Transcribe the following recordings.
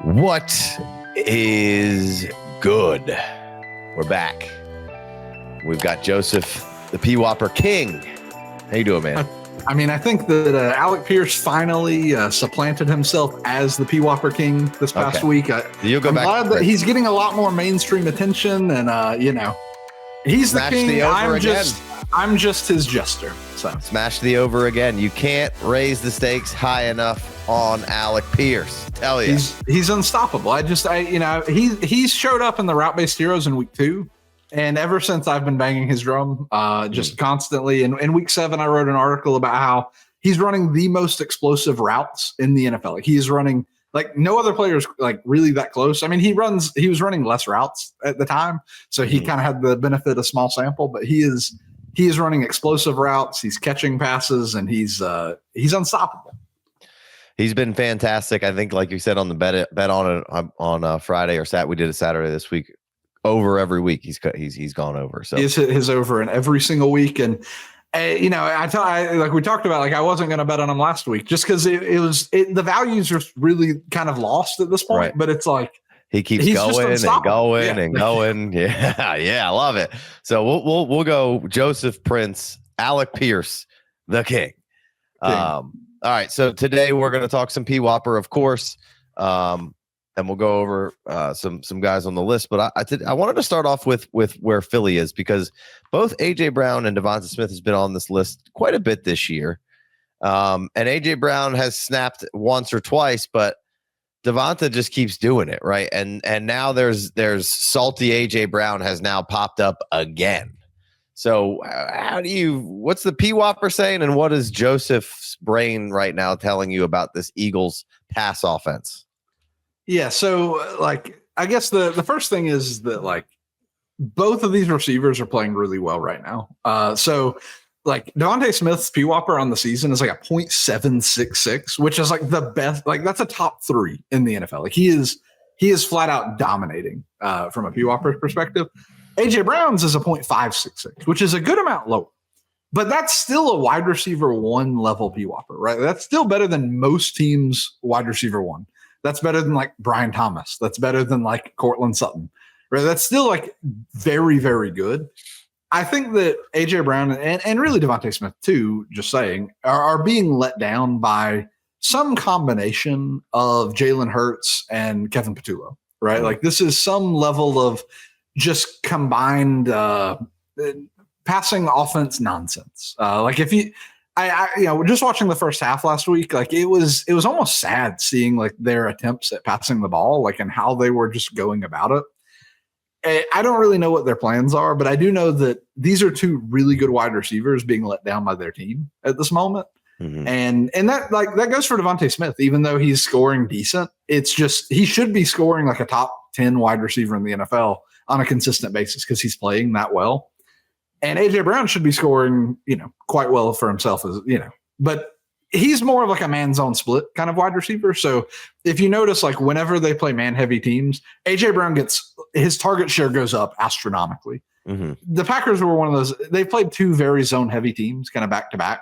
What is good? We're back. We've got Joseph, the PWOPR King. How you doing, man? I mean, I think that Alec Pierce finally supplanted himself as the PWOPR King this past week. You'll go I'm back glad that he's getting a lot more mainstream attention, and he's the king. I'm just his jester. So smash the over again. You can't raise the stakes high enough on Alec Pierce. Tell you, he's unstoppable. He's showed up in the route-based heroes in week 2. And ever since I've been banging his drum just constantly. And in week 7, I wrote an article about how he's running the most explosive routes in the NFL. Like he's running like no other player is like really that close. I mean, he was running less routes at the time. So he kind of had the benefit of small sample, but he is running explosive routes. He's catching passes and he's unstoppable. He's been fantastic. I think, like you said, on the bet on Friday or Saturday, we did a Saturday this week. Over every week, he's gone over. So he's hit his over in every single week, and like we talked about, like I wasn't going to bet on him last week just because the values are really kind of lost at this point. Right. But it's like he keeps going and going and going. Yeah, I love it. So we'll go Joseph Prince, Alec Pierce, the King. All right, so today we're going to talk some PWOPR, of course. And we'll go over some guys on the list. But I wanted to start off with where Philly is, because both A.J. Brown and Devonta Smith has been on this list quite a bit this year. And A.J. Brown has snapped once or twice, but Devonta just keeps doing it, right? And now there's salty A.J. Brown has now popped up again. So what's the PWOPR saying, and what is Joseph's brain right now telling you about this Eagles pass offense? Yeah, so like I guess the first thing is that like both of these receivers are playing really well right now. So like Devonta Smith's PWOPR on the season is like a 0.766, which is like the best. Like that's a top 3 in the NFL. Like he is flat out dominating from a PWOPR perspective. AJ Brown's is a 0.566, which is a good amount lower. But that's still a wide receiver 1 level PWOPR, right? That's still better than most teams' wide receiver 1. That's better than like Brian Thomas. That's better than like Cortland Sutton. Right? That's still like very, very good. I think that AJ Brown and really Devonta Smith too, just saying, are being let down by some combination of Jalen Hurts and Kevin Patullo. Right? Like this is some level of just combined passing offense nonsense. Like if you. Just watching the first half last week, like it was almost sad seeing like their attempts at passing the ball, like and how they were just going about it. I don't really know what their plans are, but I do know that these are 2 really good wide receivers being let down by their team at this moment. Mm-hmm. And that goes for Devonta Smith, even though he's scoring decent. It's just he should be scoring like a top 10 wide receiver in the NFL on a consistent basis because he's playing that well. And AJ Brown should be scoring, quite well for himself, but he's more of like a man zone split kind of wide receiver. So if you notice, like whenever they play man heavy teams, AJ Brown his target share goes up astronomically. Mm-hmm. The Packers were one of those. They played 2 very zone heavy teams kind of back to back.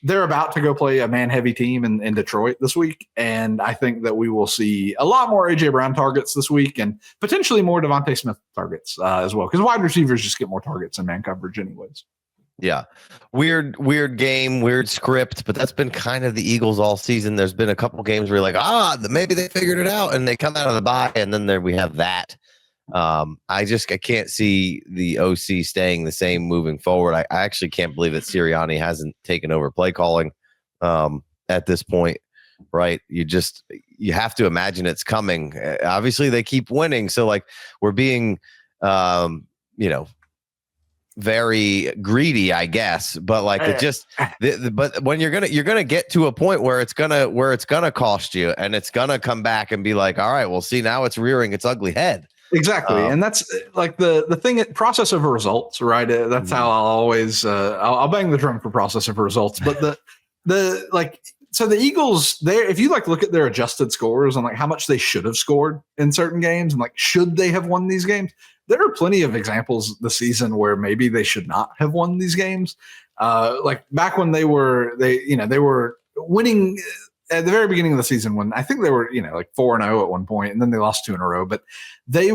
They're about to go play a man heavy team in Detroit this week. And I think that we will see a lot more AJ Brown targets this week and potentially more Devonta Smith targets as well. Because wide receivers just get more targets in man coverage anyways. Yeah. Weird game, weird script, but that's been kind of the Eagles all season. There's been a couple games where you're like, maybe they figured it out, and they come out of the bye, and then there we have that. I can't see the OC staying the same moving forward. I actually can't believe that Sirianni hasn't taken over play calling at this point, right? You have to imagine it's coming. Obviously they keep winning. So like we're being, very greedy, I guess, but like it just, but when you're gonna get to a point where it's gonna cost you, and it's gonna come back and be like, all right, well, see, now it's rearing its ugly head. Exactly. And that's like the thing, process over results, right? That's how I'll always, I'll bang the drum for process over results. But so the Eagles there, if you like look at their adjusted scores and like how much they should have scored in certain games and like, should they have won these games? there are plenty of examples this season where maybe they should not have won these games. Like back when they were winning at the very beginning of the season, when I think they were, like 4-0 at one point, and then they lost 2 in a row, but they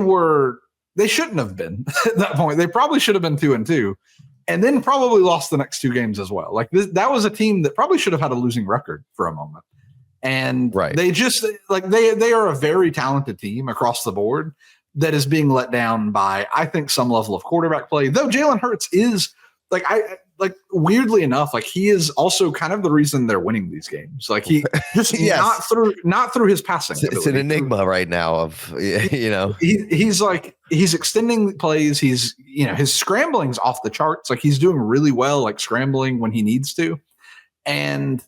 shouldn't have been at that point. They probably should have been 2-2, and then probably lost the next 2 games as well. Like that was a team that probably should have had a losing record for a moment. And they just they are a very talented team across the board that is being let down by, I think, some level of quarterback play. Though Jalen Hurts is weirdly enough, he is also kind of the reason they're winning these games. Like he just not through his passing. It's an enigma right now of he's extending plays. He's his scrambling's off the charts. Like he's doing really well, scrambling when he needs to, and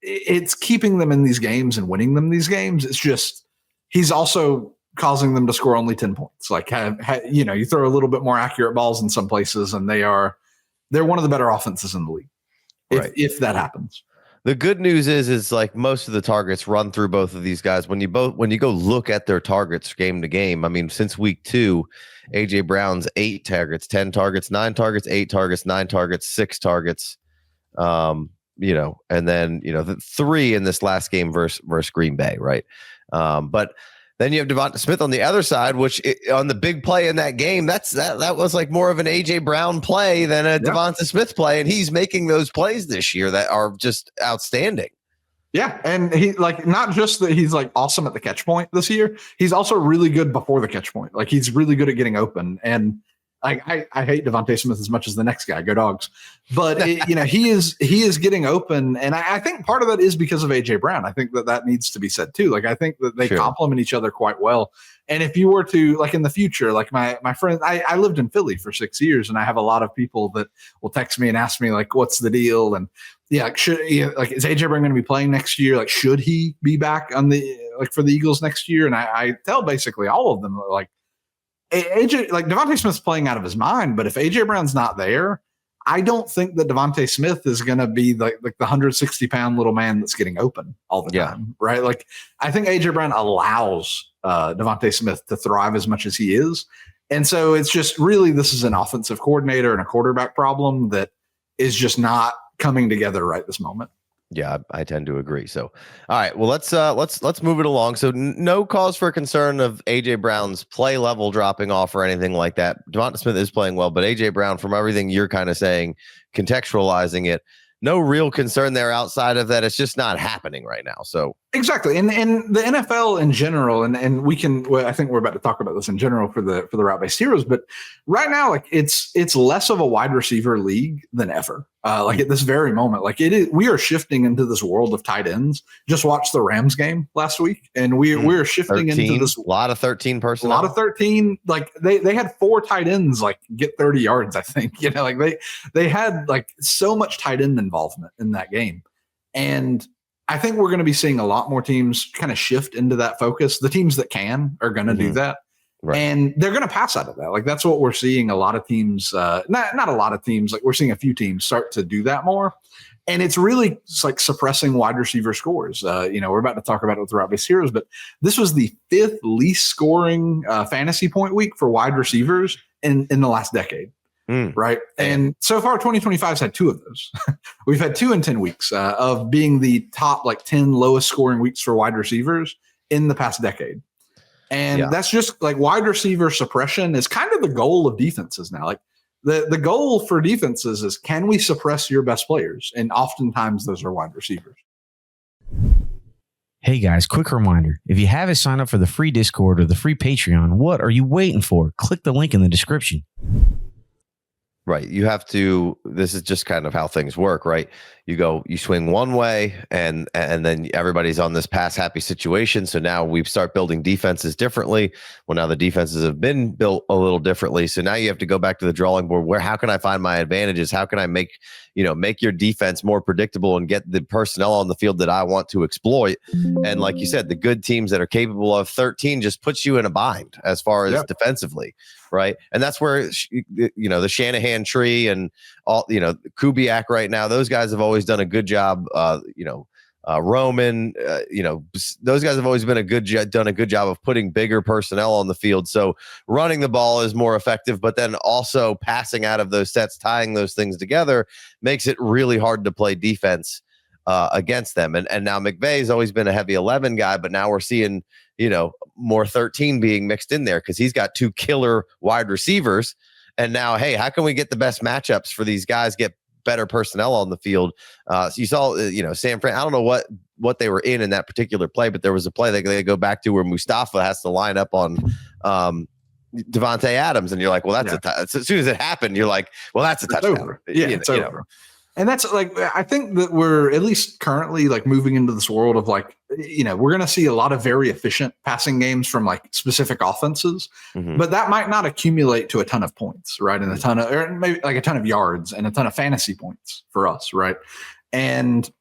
it's keeping them in these games and winning them these games. It's just he's also causing them to score only 10 points. You throw a little bit more accurate balls in some places, and they're one of the better offenses in the league. If that happens. The good news is most of the targets run through both of these guys. When you go look at their targets game to game, I mean, since week 2, AJ Brown's 8 targets, 10 targets, 9 targets, 8 targets, 9 targets, 6 targets. And then, the 3 in this last game versus Green Bay, right? But then you have Devonta Smith on the other side, which on the big play in that game, that was more of an AJ Brown play than a Devonta Smith play, and he's making those plays this year that are just outstanding. Yeah, and he not just that he's awesome at the catch point this year, he's also really good before the catch point. He's really good at getting open, and I hate Devonta Smith as much as the next guy. Go Dogs! But he is getting open, and I think part of that is because of AJ Brown. I think that needs to be said too. I think that they complement each other quite well. And if you were to in the future, my friend, I lived in Philly for 6 years, and I have a lot of people that will text me and ask me what's the deal, and is AJ Brown going to be playing next year? Should he be back on the for the Eagles next year? And I tell basically all of them AJ, Devonta Smith's playing out of his mind, but if AJ Brown's not there, I don't think that Devonta Smith is going to be the 160-pound little man that's getting open all the time, right? I think AJ Brown allows Devonta Smith to thrive as much as he is, and so it's just really this is an offensive coordinator and a quarterback problem that is just not coming together right this moment. Yeah, I tend to agree. So, all right, well, let's move it along. So, no cause for concern of AJ Brown's play level dropping off or anything like that. Devonta Smith is playing well, but AJ Brown, from everything you're kind of saying, contextualizing it, no real concern there outside of that. It's just not happening right now. So exactly, and the NFL in general, and we can. Well, I think we're about to talk about this in general for the route-based heroes, but right now, it's less of a wide receiver league than ever. At this very moment, it is. We are shifting into this world of tight ends. Just watch the Rams game last week, and we're shifting 13, into this. A lot of 13 personnel. A lot of 13. They had 4 tight ends get 30 yards. I think they had so much tight end involvement in that game, and I think we're going to be seeing a lot more teams kind of shift into that focus. The teams that can are going to do that. Right. And they're going to pass out of that. That's what we're seeing. A lot of teams, not a lot of teams, we're seeing a few teams start to do that more. And it's really suppressing wide receiver scores. We're about to talk about it with the route-based heroes, but this was the 5th least scoring fantasy point week for wide receivers in the last decade. Right. And so far, 2025's had 2 of those. We've had 2 in 10 weeks of being the top 10 lowest scoring weeks for wide receivers in the past decade. And that's just wide receiver suppression is kind of the goal of defenses now. The goal for defenses is, can we suppress your best players? And oftentimes those are wide receivers. Hey guys, quick reminder. If you haven't signed up for the free Discord or the free Patreon, what are you waiting for? Click the link in the description. Right. You have to, this is just kind of how things work, right? You swing one way and then everybody's on this pass happy situation. So now we start building defenses differently. Well, now the defenses have been built a little differently. So now you have to go back to the drawing board how can I find my advantages? How can I make your defense more predictable and get the personnel on the field that I want to exploit? And like you said, the good teams that are capable of 13 just puts you in a bind as far as defensively. Right. And that's where, the Shanahan tree and all, Kubiak right now, those guys have always done a good job, Roman, those guys have always been done a good job of putting bigger personnel on the field. So running the ball is more effective, but then also passing out of those sets, tying those things together makes it really hard to play defense against them. And now McVay's always been a heavy 11 guy, but now we're seeing, more 13 being mixed in there because he's got 2 killer wide receivers. And now, hey, how can we get the best matchups for these guys, get better personnel on the field? So you saw, San Fran, I don't know what they were in that particular play, but there was a play that they go back to where Mustafa has to line up on Devontae Adams. And you're like, well, that's as soon as it happened, you're like, well, that's a touchdown. Over. Yeah, it's over. And that's like, I think that we're at least currently like moving into this world of like, we're going to see a lot of very efficient passing games from like specific offenses, but that might not accumulate to a ton of points, right? And or maybe like a ton of yards and a ton of fantasy points for us, right? And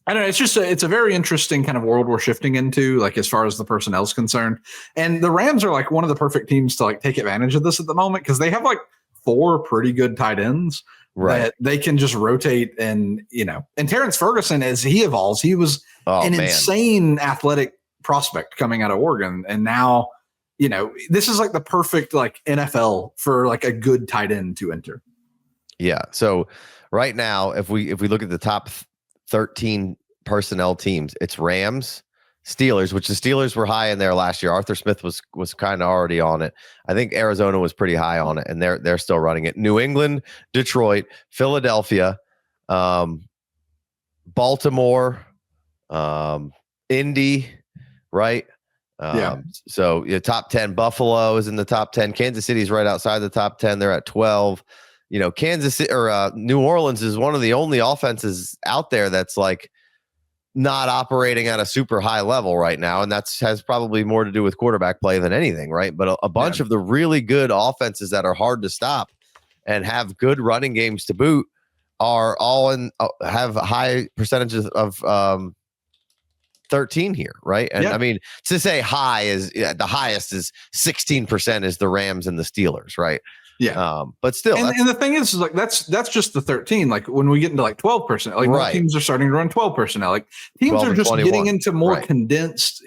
I don't know, it's a very interesting kind of world we're shifting into, like as far as the personnel is concerned. And the Rams are like one of the perfect teams to like take advantage of this at the moment because they have like 4 pretty good tight ends. Right. That they can just rotate and Terrence Ferguson, as he evolves, he was insane athletic prospect coming out of Oregon. And now, this is like the perfect like NFL for like a good tight end to enter. Yeah. So right now, if we look at the top 13 personnel teams, it's Rams, Steelers, which the Steelers were high in there last year. Arthur Smith was kind of already on it. I think Arizona was pretty high on it, and they're still running it. New England, Detroit, Philadelphia, Baltimore, Indy, right? So top 10. Buffalo is in the top 10. Kansas City's right outside the top 10. They're at 12. Kansas City or New Orleans is one of the only offenses out there that's like not operating at a super high level right now. And has probably more to do with quarterback play than anything, right? But a bunch of the really good offenses that are hard to stop and have good running games to boot are all have high percentages of 13 here, right? And I mean, to say high is the highest is 16% is the Rams and the Steelers, right? Yeah. But still, and the thing is like that's just the 13. Like when we get into like 12%, like teams are starting to run 12 personnel. Like teams are just getting into more condensed,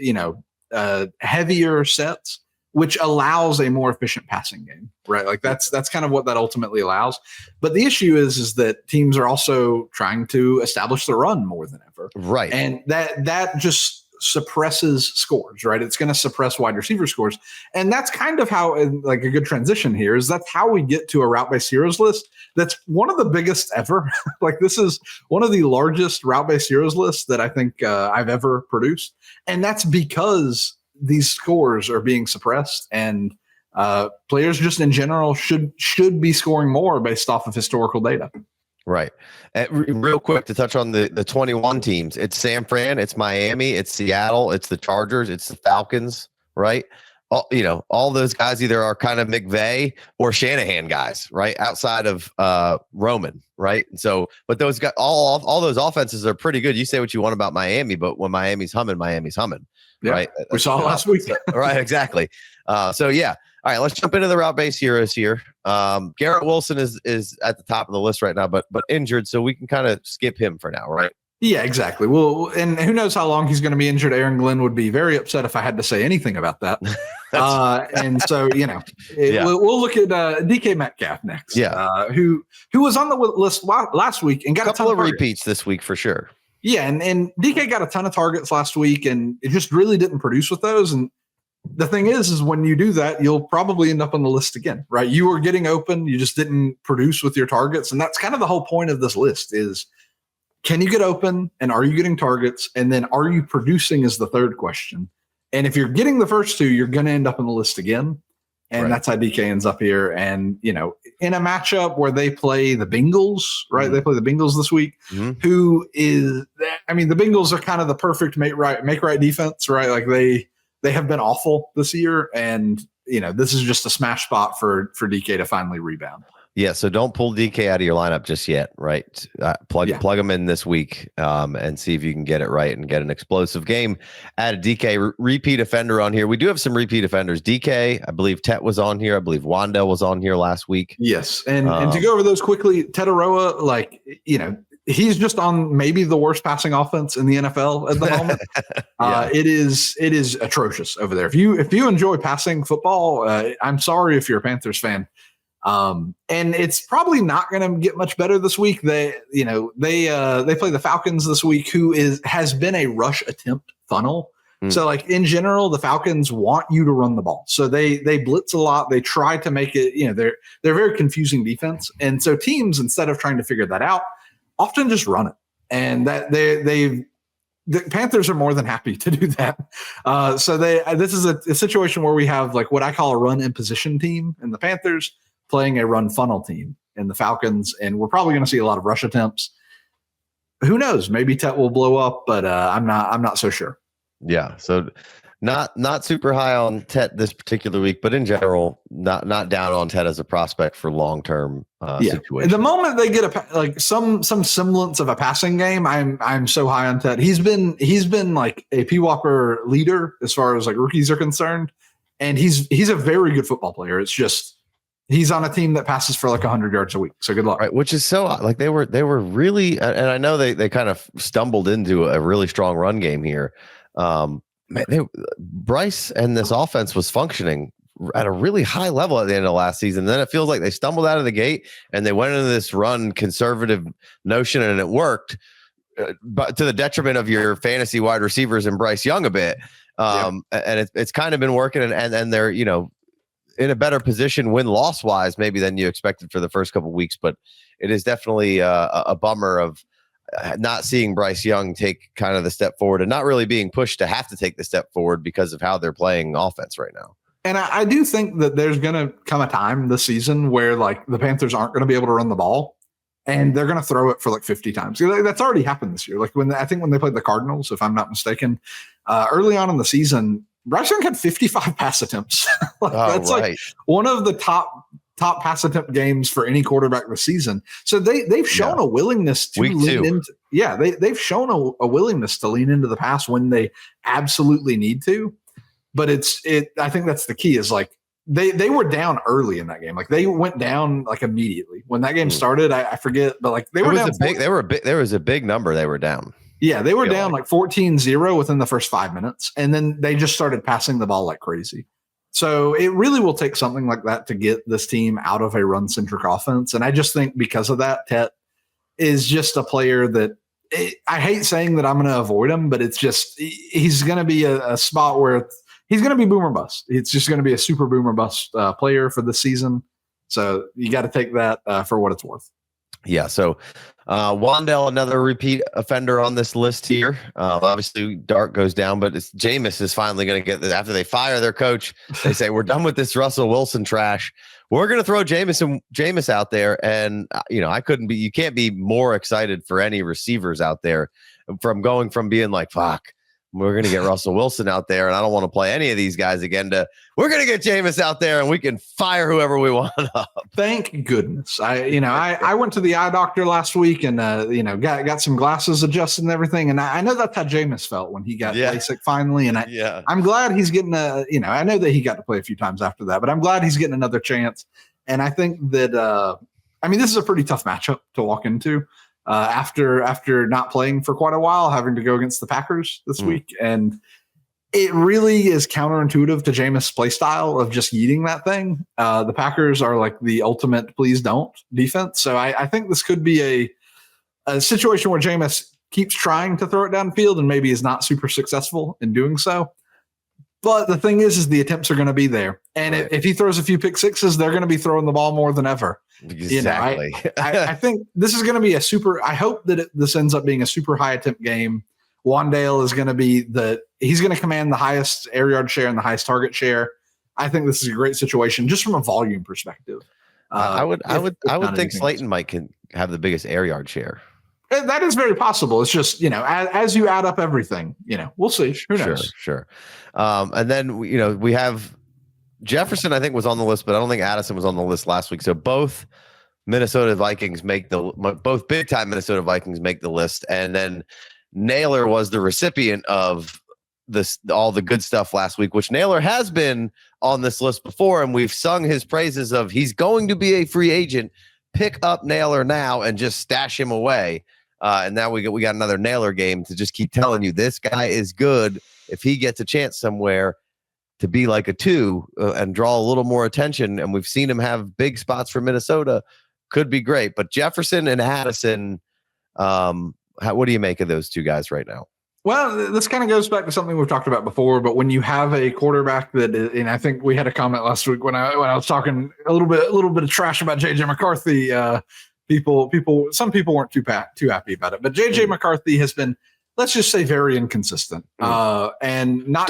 heavier sets, which allows a more efficient passing game, right? Like that's kind of what that ultimately allows. But the issue is that teams are also trying to establish the run more than ever, right? And that just suppresses scores, right? It's going to suppress wide receiver scores. And that's kind of how, like a good transition here is that's how we get to a route-based heroes list. That's one of the biggest ever. Like this is one of the largest route-based heroes lists that I think I've ever produced. And that's because these scores are being suppressed and players just in general should be scoring more based off of historical data. Right. Real quick to touch on the 21 teams. It's San Fran, it's Miami, it's Seattle, it's the Chargers, it's the Falcons, right? All those guys either are kind of McVay or Shanahan guys, right? Outside of Roman, right? And so, but those guys, all those offenses are pretty good. You say what you want about Miami, but when Miami's humming, right? We saw it last week. Right, exactly. So yeah. All right, let's jump into the route-based heroes here. Garrett Wilson is at the top of the list right now, but injured, so we can kind of skip him for now, right? Yeah, exactly. Well, and who knows how long he's going to be injured. Aaron Glenn would be very upset if I had to say anything about that. And so, we'll look at DK Metcalf next. Yeah, who was on the list last week and got a couple of repeats this week for sure. Yeah, and DK got a ton of targets last week, and it just really didn't produce with those. And the thing is when you do that, you'll probably end up on the list again, right? You were getting open, you just didn't produce with your targets. And that's kind of the whole point of this list is, can you get open and are you getting targets? And then are you producing is the third question. And if you're getting the first two, you're going to end up on the list again. And that's how DK ends up here. And, in a matchup where they play the Bengals, right? Mm-hmm. They play the Bengals this week, who is, the Bengals are kind of the perfect make right defense, right? Like they have been awful this year, and this is just a smash spot for DK to finally rebound. Yeah, so don't pull DK out of your lineup just yet, right? Plug him in this week and see if you can get it right and get an explosive game. Add a DK repeat offender on here. We do have some repeat offenders. DK, I believe Tet was on here. I believe WanDale was on here last week. Yes, and to go over those quickly, Tetaroa, he's just on maybe the worst passing offense in the NFL at the moment. It is atrocious over there. If you enjoy passing football, I'm sorry if you're a Panthers fan. And it's probably not going to get much better this week. They play the Falcons this week, who has been a rush attempt funnel. So like in general, the Falcons want you to run the ball. So they blitz a lot. They try to make it, they're very confusing defense. And so teams, instead of trying to figure that out, often just run it. And that the Panthers are more than happy to do that. So this is a situation where we have like what I call a run in position team in the Panthers playing a run funnel team in the Falcons. And we're probably going to see a lot of rush attempts. Who knows? Maybe Tet will blow up, but I'm not so sure. Yeah. So not super high on Tet this particular week, but in general, not down on Tet as a prospect for long-term situation. The moment they get some semblance of a passing game, I'm so high on Tet. He's been like a PWOPR leader as far as like rookies are concerned. And he's a very good football player. It's just, he's on a team that passes for like 100 yards a week. So good luck. Right, which is so like they were really, and I know they kind of stumbled into a really strong run game here. Bryce and this offense was functioning at a really high level at the end of last season. Then it feels like they stumbled out of the gate and they went into this run conservative notion, and it worked, but to the detriment of your fantasy wide receivers and Bryce Young a bit. And it's kind of been working, and they're in a better position win-loss wise maybe than you expected for the first couple of weeks, but it is definitely a bummer of not seeing Bryce Young take kind of the step forward and not really being pushed to have to take the step forward because of how they're playing offense right now. And I do think that there's going to come a time this season where like the Panthers aren't going to be able to run the ball and they're going to throw it for like 50 times. That's already happened this year. Like I think when they played the Cardinals, if I'm not mistaken, early on in the season, Bryce Young had 55 pass attempts. Like one of the top pass attempt games for any quarterback this season. So they've shown a willingness to lean into. Yeah, they've shown a willingness to lean into the pass when they absolutely need to. But I think that's the key is like they were down early in that game. Like they went down like immediately when that game started. I forget, but like they were down. There was a big number they were down. Yeah, they were down like 14-0 within the first 5 minutes, and then they just started passing the ball like crazy. So it really will take something like that to get this team out of a run-centric offense. And I just think because of that, Tet is just a player that I hate saying that I'm going to avoid him, but it's just he's going to be a spot where he's going to be boomer bust. It's just going to be a super boomer bust player for this season. So you got to take that for what it's worth. Yeah, so WanDale, another repeat offender on this list here. Obviously, Dart goes down, but Jameis is finally going to get this. After they fire their coach, they say, we're done with this Russell Wilson trash. We're going to throw Jameis out there. And, you can't be more excited for any receivers out there from going from being like, fuck, we're going to get Russell Wilson out there, and I don't want to play any of these guys again, to we're going to get Jameis out there and we can fire whoever we want up. Thank goodness. I went to the eye doctor last week and, got some glasses adjusted and everything. And I know that's how Jameis felt when he got LASIK finally. And I'm glad he's getting I know that he got to play a few times after that, but I'm glad he's getting another chance. And I think that, this is a pretty tough matchup to walk into. After not playing for quite a while, having to go against the Packers this week. And it really is counterintuitive to Jameis' play style of just yeeting that thing. The Packers are like the ultimate please don't defense. So I think this could be a situation where Jameis keeps trying to throw it downfield and maybe is not super successful in doing so. But the thing is the attempts are going to be there. And if he throws a few pick sixes, they're going to be throwing the ball more than ever. Exactly. I think this is going to be I hope that this ends up being a super high attempt game. WanDale is going to be he's going to command the highest air yard share and the highest target share. I think this is a great situation just from a volume perspective. I would think Slayton might have the biggest air yard share. That is very possible. It's just, as you add up everything, we'll see. Who knows? Sure. And then, we have Jefferson, I think, was on the list, but I don't think Addison was on the list last week. So both Minnesota Vikings both big time Minnesota Vikings make the list. And then Naylor was the recipient of all the good stuff last week, which Naylor has been on this list before. And we've sung his praises of he's going to be a free agent. Pick up Naylor now and just stash him away. And now we got another nailer game to just keep telling you this guy is good. If he gets a chance somewhere to be like a 2 and draw a little more attention, and we've seen him have big spots for Minnesota, could be great. But Jefferson and Addison, what do you make of those two guys right now? Well, this kind of goes back to something we've talked about before, but when you have a quarterback that, and I think we had a comment last week when I was talking a little bit of trash about JJ McCarthy, some people weren't too happy about it, but JJ McCarthy has been, let's just say, very inconsistent, and not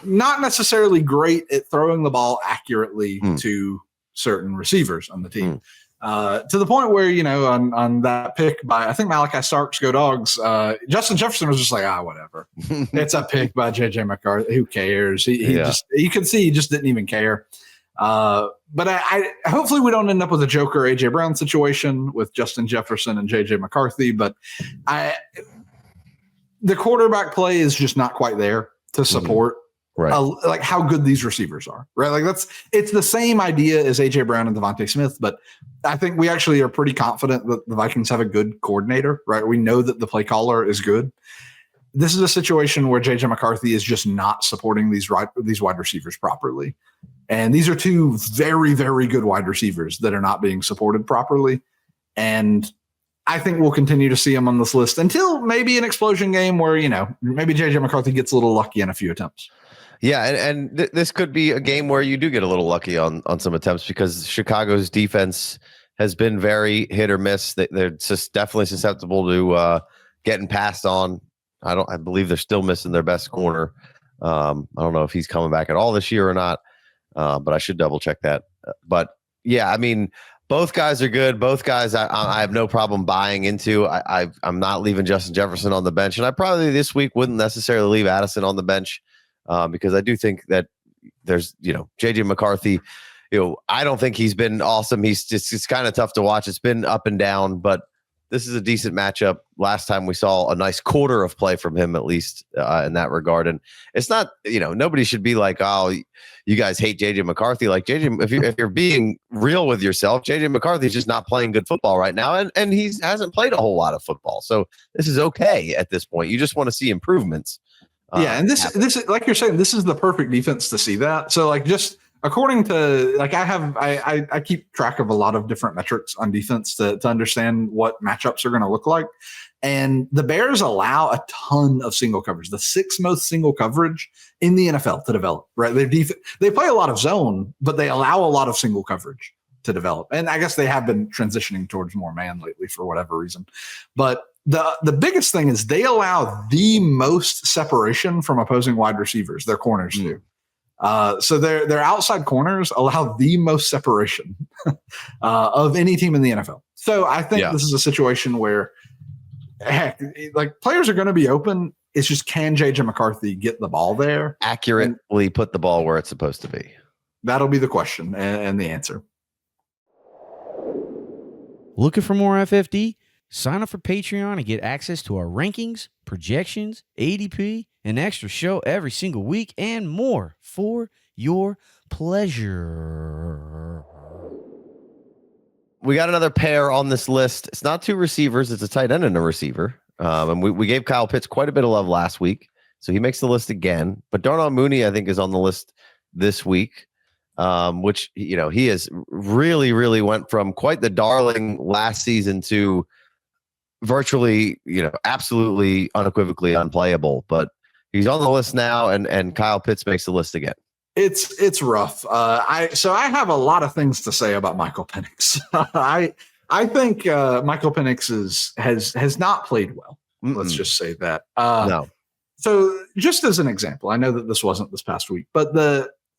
not necessarily great at throwing the ball accurately to certain receivers on the team. To the point where, on that pick by, I think, Malachi Starks, Go Dogs, Justin Jefferson was just like, whatever. It's a pick by JJ McCarthy. Who cares? You can see he just didn't even care. But I hopefully we don't end up with a Joker AJ Brown situation with Justin Jefferson and JJ McCarthy. But the quarterback play is just not quite there to support like how good these receivers are, right? Like it's the same idea as AJ Brown and Devontae Smith, but I think we actually are pretty confident that the Vikings have a good coordinator, right? We know that the play caller is good. This is a situation where JJ McCarthy is just not supporting these wide receivers properly. And these are two very, very good wide receivers that are not being supported properly. And I think we'll continue to see him on this list until maybe an explosion game where, maybe JJ McCarthy gets a little lucky in a few attempts. Yeah, and this could be a game where you do get a little lucky on some attempts because Chicago's defense has been very hit or miss. They're just definitely susceptible to getting passed on. I believe they're still missing their best corner. I don't know if he's coming back at all this year or not, but I should double check that. But yeah, I mean, both guys are good. Both guys I have no problem buying into. I'm not leaving Justin Jefferson on the bench, and I probably this week wouldn't necessarily leave Addison on the bench. Because I do think that there's, JJ McCarthy, I don't think he's been awesome. It's kind of tough to watch. It's been up and down, but this is a decent matchup. Last time we saw a nice quarter of play from him, at least in that regard. And it's not, nobody should be like, oh, you guys hate JJ McCarthy. Like JJ, if you're being real with yourself, JJ McCarthy's just not playing good football right now. And he hasn't played a whole lot of football. So this is okay at this point. You just want to see improvements. And this like you're saying, this is the perfect defense to see that. So just according to I keep track of a lot of different metrics on defense to understand what matchups are going to look like. And the Bears allow a ton of single coverage, the 6th most single coverage in the NFL to develop, right? They play a lot of zone, but they allow a lot of single coverage to develop. And I guess they have been transitioning towards more man lately for whatever reason. But the biggest thing is they allow the most separation from opposing wide receivers. Their corners do. So their outside corners allow the most separation of any team in the NFL. So I think this is a situation where, heck, players are going to be open. It's just, can JJ McCarthy get the ball there? Accurately put the ball where it's supposed to be. That'll be the question and the answer. Looking for more FFD? Sign up for Patreon and get access to our rankings, projections, ADP, an extra show every single week, and more for your pleasure. We got another pair on this list. It's not 2 receivers. It's a tight end and a receiver. And we gave Kyle Pitts quite a bit of love last week, so he makes the list again. But Darnell Mooney, I think, is on the list this week. Which, he has really, really went from quite the darling last season to virtually, absolutely unequivocally unplayable. But he's on the list now, and Kyle Pitts makes the list again. It's rough. I have a lot of things to say about Michael Penix. I think Michael Penix has not played well. Let's just say that. No. So just as an example, I know that this wasn't this past week, but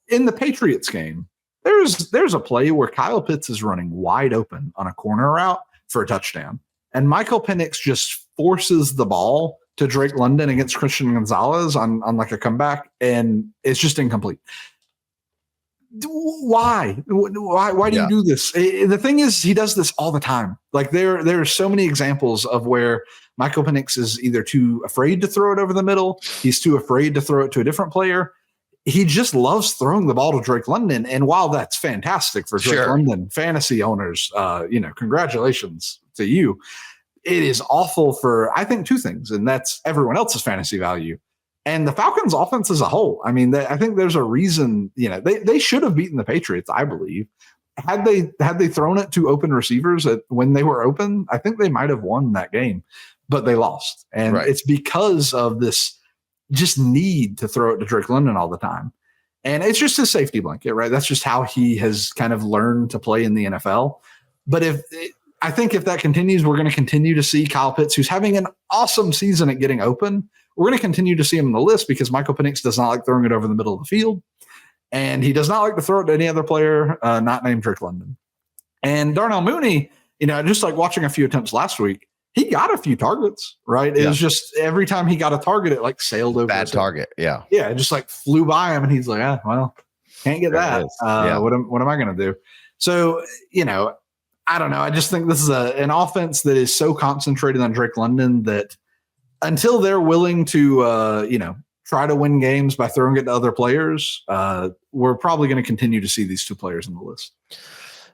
in the Patriots game, there's a play where Kyle Pitts is running wide open on a corner route for a touchdown, and Michael Penix just forces the ball to Drake London against Christian Gonzalez on a comeback, and it's just incomplete. Why do you do this? The thing is, he does this all the time. There are so many examples of where Michael Penix is either too afraid to throw it over the middle, he's too afraid to throw it to a different player. He just loves throwing the ball to Drake London. And while that's fantastic for Drake London fantasy owners, congratulations to you. it is awful for, I think, two things, and that's everyone else's fantasy value and the Falcons offense as a whole. I mean, I think there's a reason, they should have beaten the Patriots, I believe. Had they thrown it to open receivers when they were open, I think they might have won that game, but they lost. And it's because of this just need to throw it to Drake London all the time. And it's just a safety blanket, right? That's just how he has kind of learned to play in the NFL. But I think if that continues, we're going to continue to see Kyle Pitts, who's having an awesome season at getting open. We're going to continue to see him on the list because Michael Penix does not like throwing it over the middle of the field. And he does not like to throw it to any other player not named Drake London. And Darnell Mooney, just like watching a few attempts last week, he got a few targets, right? It was just every time he got a target, it like sailed over. Bad target, yeah. Yeah, it just like flew by him, and he's like, well, can't get that. What am I going to do? So, I don't know. I just think this is an offense that is so concentrated on Drake London that until they're willing to, try to win games by throwing it to other players, we're probably going to continue to see these two players on the list.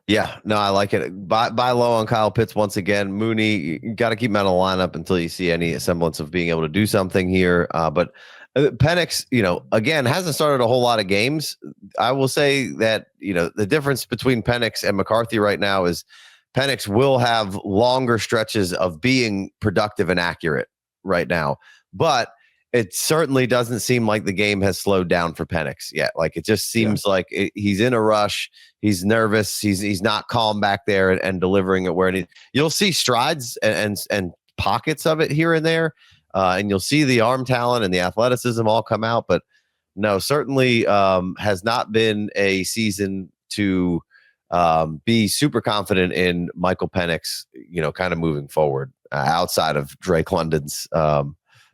Yeah, no, I like it. Buy low on Kyle Pitts once again. Mooney, you got to keep him out of the lineup until you see any semblance of being able to do something here. But Penix, again, hasn't started a whole lot of games. I will say that, the difference between Penix and McCarthy right now is Penix will have longer stretches of being productive and accurate right now. But it certainly doesn't seem like the game has slowed down for Penix yet. Like it just seems like he's in a rush. He's nervous. He's not calm back there and delivering it where it needs. You'll see strides and pockets of it here and there. And you'll see the arm talent and the athleticism all come out. But no, certainly has not been a season to be super confident in Michael Penix, kind of moving forward outside of Drake London's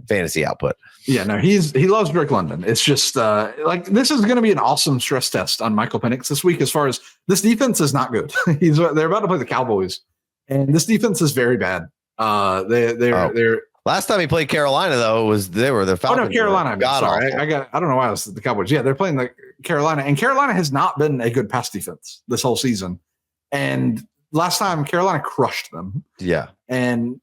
fantasy output. Yeah, no, he loves Drake London. It's just this is going to be an awesome stress test on Michael Penix this week. As far as this defense is not good. They're about to play the Cowboys, and this defense is very bad. They're last time he played Carolina though they were the Falcons. Oh no, Carolina. Sorry, I don't know why it was the Cowboys. Yeah, they're playing the Carolina, and Carolina has not been a good pass defense this whole season. And last time Carolina crushed them. Yeah, and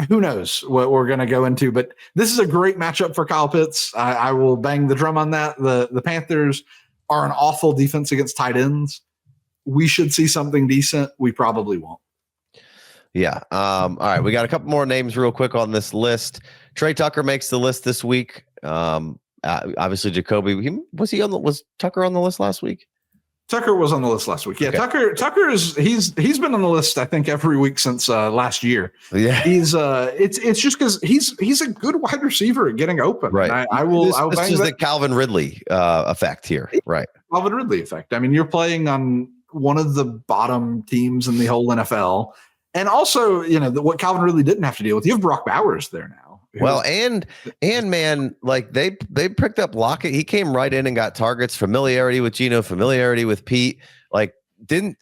who knows what we're going to go into, but this is a great matchup for Kyle Pitts. I will bang the drum on that. The Panthers are an awful defense against tight ends. We should see something decent. We probably won't. Yeah. All right. We got a couple more names real quick on this list. Trey Tucker makes the list this week. Obviously Jacoby, was Tucker on the list last week? Tucker was on the list last week. Yeah, okay. Tucker is he's been on the list I think every week since last year. Yeah, he's it's just because he's a good wide receiver at getting open. Right. This is the Calvin Ridley effect here. Right. Calvin Ridley effect. I mean, you're playing on one of the bottom teams in the whole NFL, and also what Calvin Ridley didn't have to deal with. You have Brock Bowers there now. Well, and man, like they picked up Lockett. He came right in and got targets, familiarity with Geno, familiarity with Pete. Like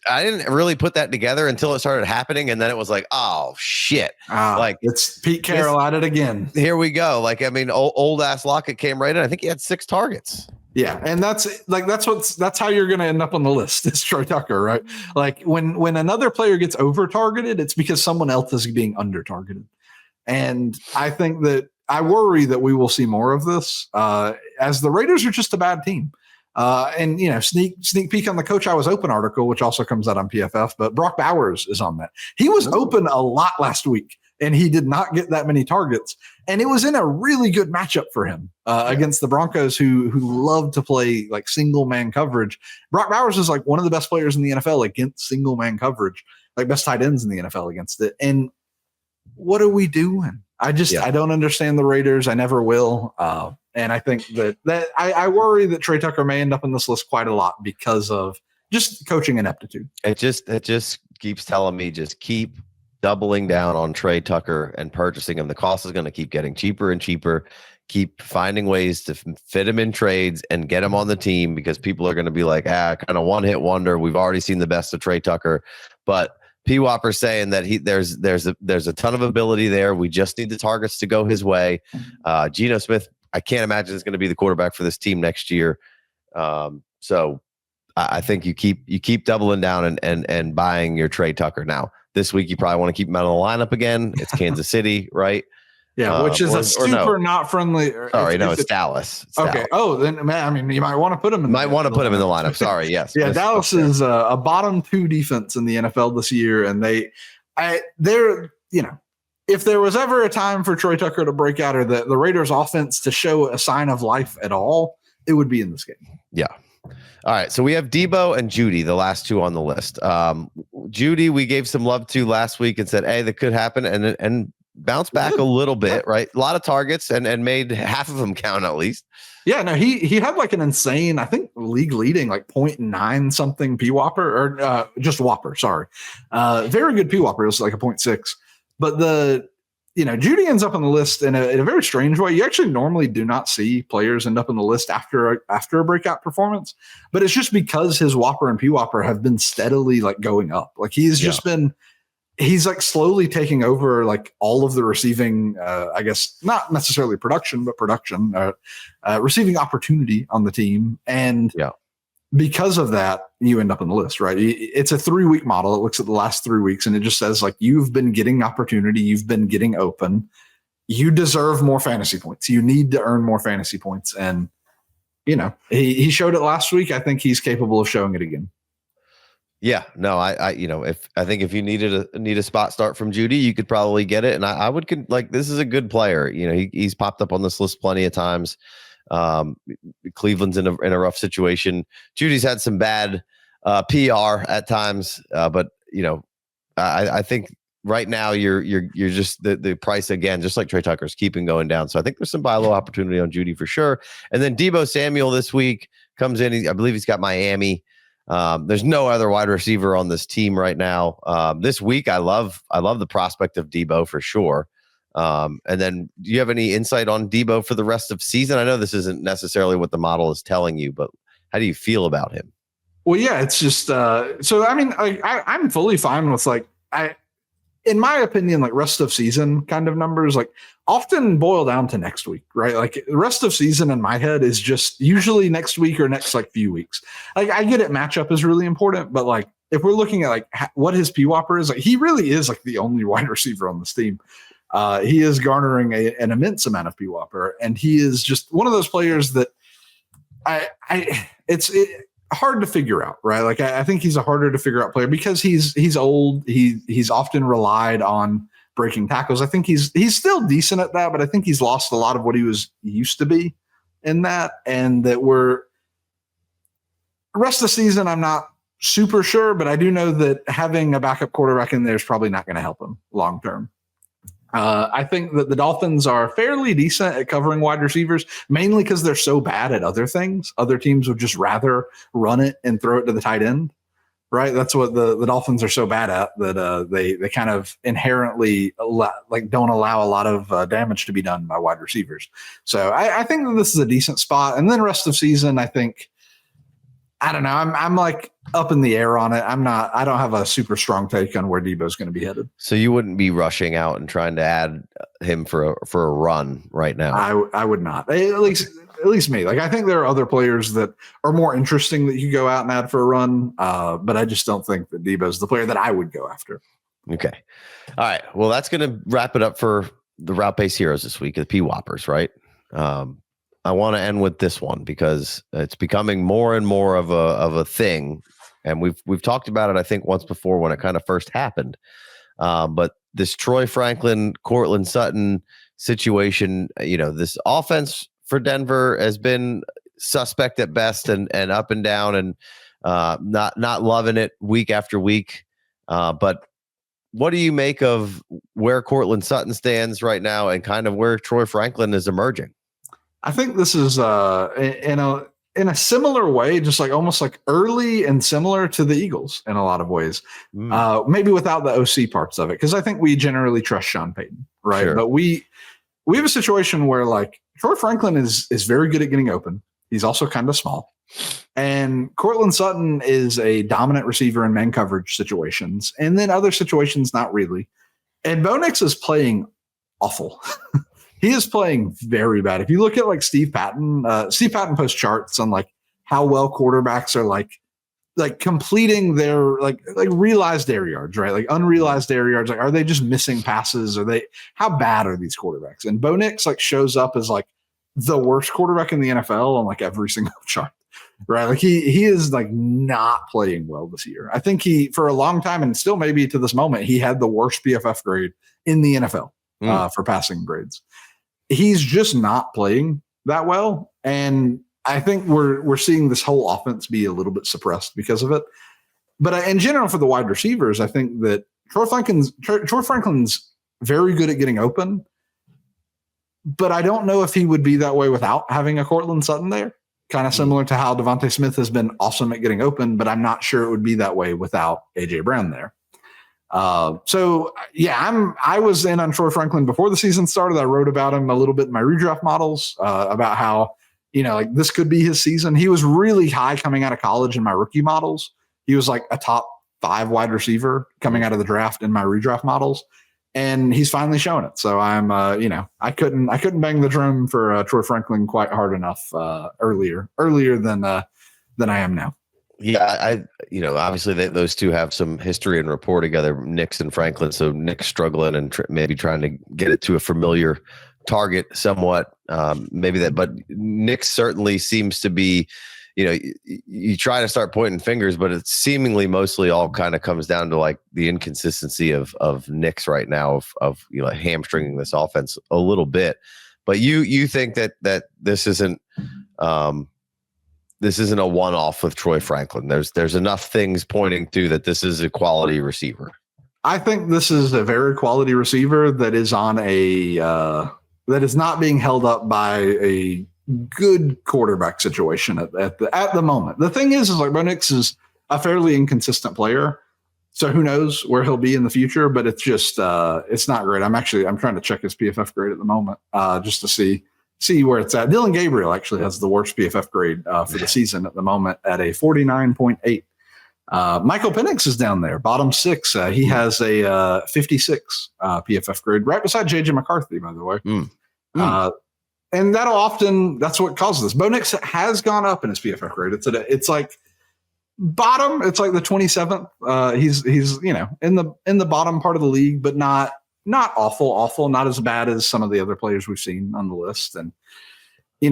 I didn't really put that together until it started happening, and then it was like, oh shit! Like it's Pete Carroll at it again. Here we go. Like I mean, old ass Lockett came right in. I think he had 6 targets. Yeah, and that's how you're going to end up on the list. Is Trey Tucker, right? Like when another player gets over targeted, it's because someone else is being under targeted. And I think that I worry that we will see more of this as the Raiders are just a bad team. And sneak peek on the Coach I Was Open article, which also comes out on PFF, but Brock Bowers is on that. He was open a lot last week and he did not get that many targets. And it was in a really good matchup for him against the Broncos who love to play like single man coverage. Brock Bowers is like one of the best players in the NFL against single man coverage, like best tight ends in the NFL against it. And what are we doing? I don't understand the Raiders. I never will. And I think that I worry that Trey Tucker may end up on this list quite a lot because of just coaching ineptitude. It just keeps telling me just keep doubling down on Trey Tucker and purchasing him. The cost is going to keep getting cheaper and cheaper. Keep finding ways to fit him in trades and get him on the team because people are going to be like, kind of one hit wonder. We've already seen the best of Trey Tucker, but PWOPR saying that there's a ton of ability there. We just need the targets to go his way. Geno Smith, I can't imagine is going to be the quarterback for this team next year. So I think you keep doubling down and buying your Trey Tucker. Now This week, you probably want to keep him out of the lineup again. It's Kansas City, right? Yeah, which is a super not friendly. Sorry, it's Dallas. It's okay. Dallas. Oh, then man, I mean, you might want to put him in. Might want to put him in the lineup. Sorry, yes. Yeah, Dallas is a bottom 2 defense in the NFL this year, and they're if there was ever a time for Troy Tucker to break out or the Raiders offense to show a sign of life at all, it would be in this game. Yeah. All right. So we have Debo and Judy, the last 2 on the list. Judy, we gave some love to last week and said, hey, that could happen. And bounced back a little bit, right? A lot of targets and made half of them count at least. Yeah, no, he had like an insane, I think league leading like 0.9 something PWOPR or just Whopper. Sorry. Very good PWOPR. It was like a 0.6. But Judy ends up on the list in a very strange way. You actually normally do not see players end up on the list after a breakout performance, but it's just because his Whopper and PWOPR have been steadily like going up. Like he's like slowly taking over like all of the receiving, I guess not necessarily production, but receiving opportunity on the team. And because of that, you end up on the list, right? It's a 3-week model. It looks at the last 3 weeks and it just says like, you've been getting opportunity. You've been getting open. You deserve more fantasy points. You need to earn more fantasy points. And, he showed it last week. I think he's capable of showing it again. Yeah, no, I think if you need a spot start from Judy, you could probably get it. And I would this is a good player. He's popped up on this list plenty of times. Cleveland's in a rough situation. Judy's had some bad PR at times, but I think right now you're just the price again, just like Trey Tucker's keeping going down. So I think there's some buy low opportunity on Judy for sure. And then Deebo Samuel this week comes in. I believe he's got Miami. There's no other wide receiver on this team right now. This week, I love the prospect of Debo for sure. And then do you have any insight on Debo for the rest of season? I know this isn't necessarily what the model is telling you, but how do you feel about him? Well, yeah, it's just, so, I mean, I'm fully fine with in my opinion, like rest of season kind of numbers, like often boil down to next week, right? Like the rest of season in my head is just usually next week or next few weeks. Like I get it. Matchup is really important, but like if we're looking at what his PWOPR is, like he really is like the only wide receiver on this team. He is garnering an immense amount of PWOPR, and he is just one of those players that it's hard to figure out, right? Like I think he's a harder to figure out player because he's old. He's often relied on breaking tackles. I think he's still decent at that, but I think he's lost a lot of what he used to be in that. And that rest of the season, I'm not super sure, but I do know that having a backup quarterback in there is probably not going to help him long term. I think that the Dolphins are fairly decent at covering wide receivers, mainly because they're so bad at other things. Other teams would just rather run it and throw it to the tight end, right? That's what the Dolphins are so bad at, that they kind of inherently don't allow a lot of damage to be done by wide receivers. So I think that this is a decent spot. And then rest of season, I think, I don't know. I'm like up in the air on it. I don't have a super strong take on where Debo's going to be headed. So you wouldn't be rushing out and trying to add him for a run right now. I would not. At least me. Like I think there are other players that are more interesting that you go out and add for a run. But I just don't think that Debo's the player that I would go after. Okay. All right. Well, that's going to wrap it up for the route base heroes this week, the PWOPers, right? I want to end with this one because it's becoming more and more of a thing, and we've talked about it I think once before when it kind of first happened. But this Troy Franklin, Courtland Sutton situation, this offense for Denver has been suspect at best and up and down and not loving it week after week. But what do you make of where Courtland Sutton stands right now and kind of where Troy Franklin is emerging? I think this is in a similar way, just like almost like early and similar to the Eagles in a lot of ways. Maybe without the OC parts of it, because I think we generally trust Sean Payton, right? Sure. But we have a situation where like Troy Franklin is very good at getting open. He's also kind of small, and Courtland Sutton is a dominant receiver in man coverage situations, and then other situations not really. And Bo Nix is playing awful. He is playing very bad. If you look at like Steve Patton posts charts on like how well quarterbacks are like like completing their like realized air yards, right? Like unrealized air yards. Like, are they just missing passes? How bad are these quarterbacks? And Bo Nix like shows up as like the worst quarterback in the NFL on like every single chart, right? Like he is like not playing well this year. I think he, for a long time and still maybe to this moment, he had the worst PFF grade in the NFL for passing grades. He's just not playing that well. And I think we're seeing this whole offense be a little bit suppressed because of it. But in general, for the wide receivers, I think that Troy Franklin's very good at getting open. But I don't know if he would be that way without having a Courtland Sutton there. Kind of similar to how Devontae Smith has been awesome at getting open, but I'm not sure it would be that way without A.J. Brown there. So yeah, I was in on Troy Franklin before the season started. I wrote about him a little bit in my redraft models about how, like this could be his season. He was really high coming out of college in my rookie models. He was like a top 5 wide receiver coming out of the draft in my redraft models, and he's finally shown it. So I'm, I couldn't bang the drum for Troy Franklin quite hard enough earlier than I am now. Yeah, obviously those two have some history and rapport together, Nix and Franklin. So Nick's struggling and maybe trying to get it to a familiar target somewhat. But Nix certainly seems to be, you try to start pointing fingers, but it's seemingly mostly all kind of comes down to like the inconsistency of Nix right now of hamstringing this offense a little bit. But you think that this isn't a one-off with Troy Franklin. There's enough things pointing to that this is a quality receiver. I think this is a very quality receiver that is on that is not being held up by a good quarterback situation at the moment. The thing is like Bo Nix is a fairly inconsistent player, so who knows where he'll be in the future. But it's just it's not great. I'm trying to check his PFF grade at the moment just to see where it's at. Dylan Gabriel actually has the worst PFF grade for the season at the moment at a 49.8. Michael Penix is down there, bottom 6. He has a 56 PFF grade, right beside JJ McCarthy, by the way. And that's what causes this. Bo Nix has gone up in his PFF grade. It's like bottom. It's like the 27th. He's in the bottom part of the league, but not awful, not as bad as some of the other players we've seen on the list. And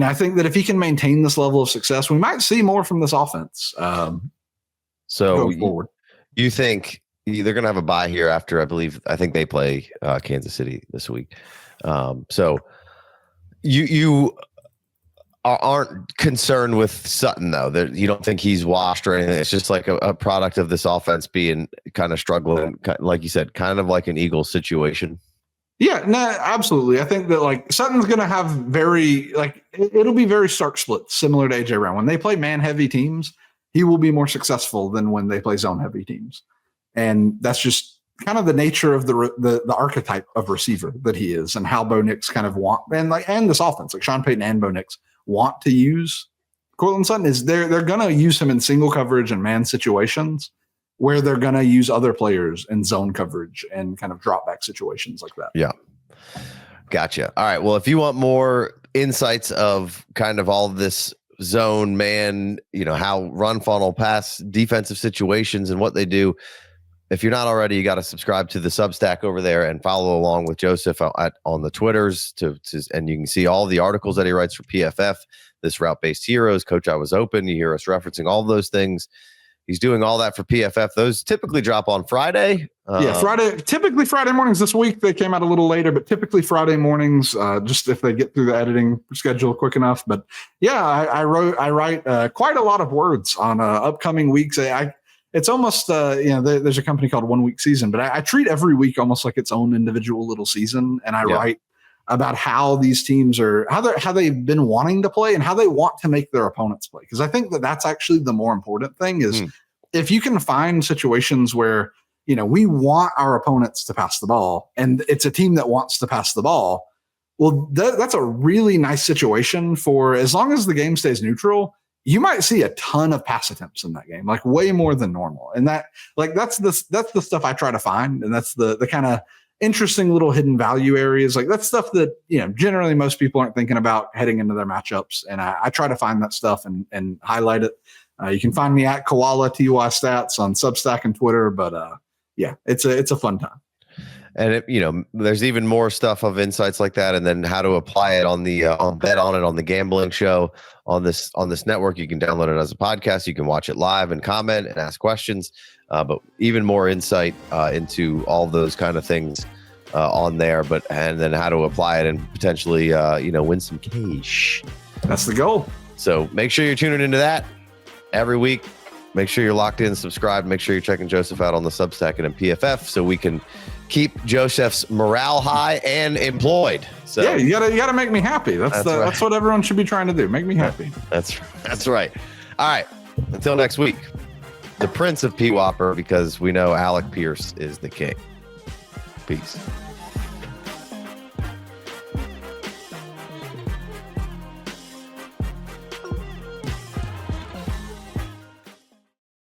I think that if he can maintain this level of success, we might see more from this offense. So you think they're going to have a bye here after, I think they play Kansas City this week. So you aren't concerned with Sutton, though. You don't think he's washed or anything. It's just like a product of this offense being kind of struggling, like you said, kind of like an Eagles situation. Yeah, no, absolutely. I think that like Sutton's going to have it'll be very stark splits, similar to A.J. Brown. When they play man-heavy teams, he will be more successsul than when they play zone-heavy teams. And that's just kind of the nature of the archetype of receiver that he is, and how Bo Nix kind of and this offense, like Sean Payton and Bo Nix want to use Courtland Sutton is they're going to use him in single coverage and man situations where they're going to use other players in zone coverage and kind of drop back situations like that. Yeah. Gotcha. All right. Well, if you want more insights of kind of all of this zone, man, how run funnel, pass, defensive situations and what they do, if you're not already, you got to subscribe to the Substack over there and follow along with Joseph on the Twitters and you can see all the articles that he writes for PFF, this Route-Based Heroes, Coach I Was Open. You hear us referencing all those things. He's doing all that for PFF. Those typically drop on Friday. Typically Friday mornings. This week they came out a little later, but typically Friday mornings, just if they get through the editing schedule quick enough. But yeah, I write quite a lot of words on upcoming weeks. It's almost, there's a company called 1 Week Season, but I treat every week almost like its own individual little season. And I write about how these teams how they've been wanting to play and how they want to make their opponents play. Because I think that's actually the more important thing is if you can find situations where, we want our opponents to pass the ball and it's a team that wants to pass the ball. Well, that's a really nice situation for as long as the game stays neutral. You might see a ton of pass attempts in that game, like way more than normal. And that's the stuff I try to find. And that's the kind of interesting little hidden value areas. Like that's stuff that, generally most people aren't thinking about heading into their matchups. And I try to find that stuff and highlight it. You can find me at koalaty stats on Substack and Twitter. But yeah, it's a fun time. And there's even more stuff of insights like that, and then how to apply it on the Bet on It on the gambling show on this network. You can download it as a podcast. You can watch it live and comment and ask questions. But even more insight into all those kind of things on there. And then how to apply it and potentially win some cash. That's the goal. So make sure you're tuning into that every week. Make sure you're locked in, subscribe. Make sure you're checking Joseph out on the Substack and in PFF so we can keep Joseph's morale high and employed. So yeah, you gotta make me happy. That's what everyone should be trying to do. Make me happy. That's right. All right. Until next week, the Prince of PWOPR, because we know Alec Pierce is the king. Peace.